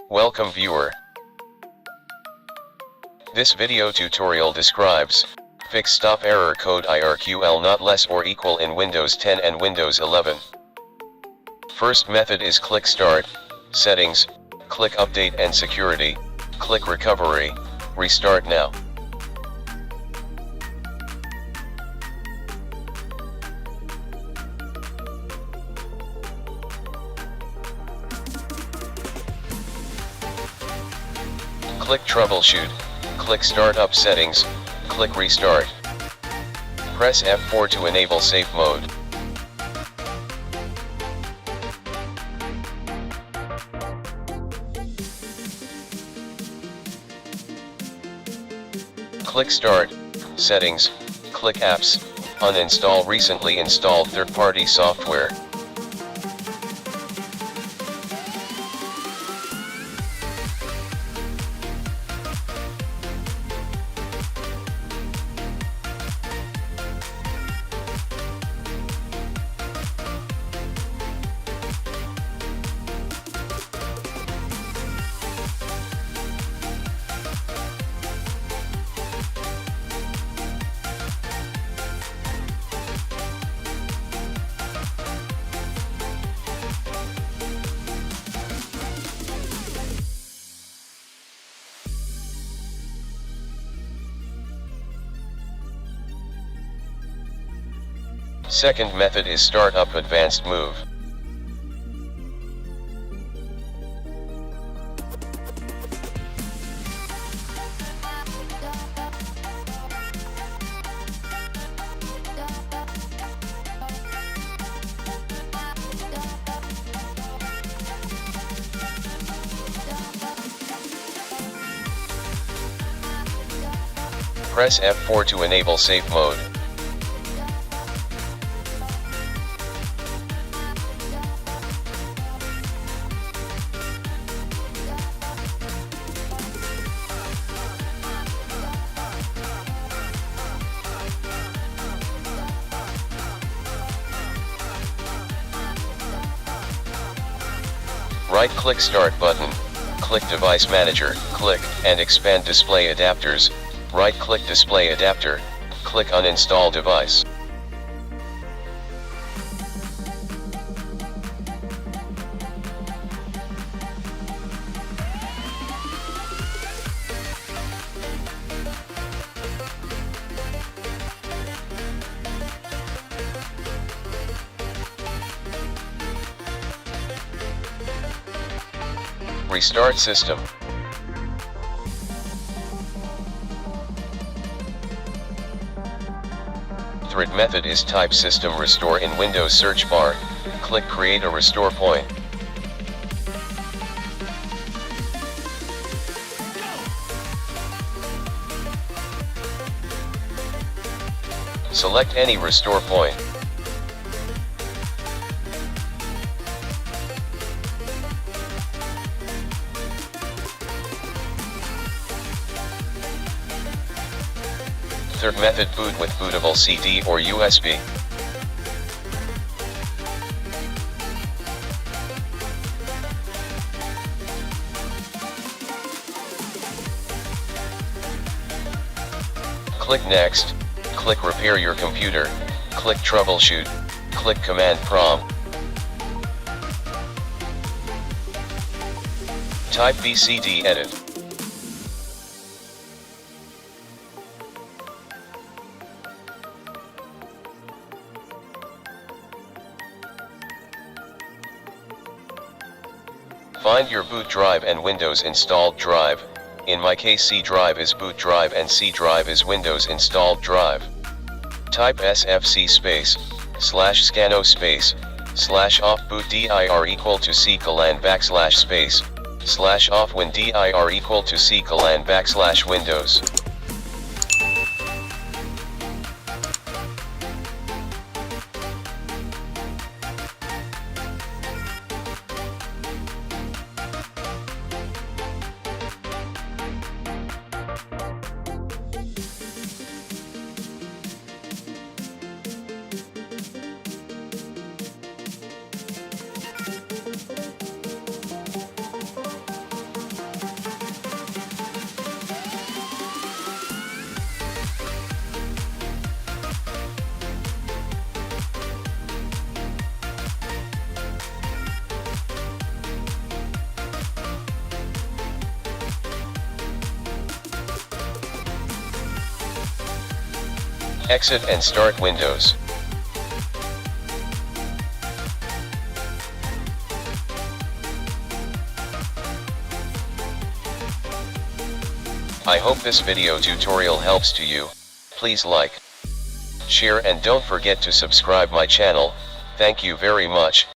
Welcome viewer. This video tutorial describes fix stop error code IRQL not less or equal in Windows 10 and Windows 11. First method is click Start, Settings, click Update and Security, click Recovery, Restart now. Click Troubleshoot, click Startup Settings, click Restart. Press F4 to enable safe mode. Click Start, Settings, click Apps, uninstall recently installed third-party software. Second method is Startup Advanced Move. Press F4 to enable safe mode. Right-click Start button, click Device Manager, click and expand Display Adapters, right-click Display Adapter, click Uninstall Device. Restart system. Third method is type System Restore in Windows search bar, click Create a restore point. Select any restore point. Third method, boot with bootable CD or USB. Click Next, click Repair your computer, click Troubleshoot, click Command Prompt. Type BCD Edit. Find your boot drive and Windows installed drive. In my case, C drive is boot drive and C drive is Windows installed drive. Type sfc /scanO /off boot dir equal to C / off win dir equal to C / Windows. Exit and start Windows. I hope this video tutorial helps to you. Please like, share and don't forget to subscribe my channel. Thank you very much.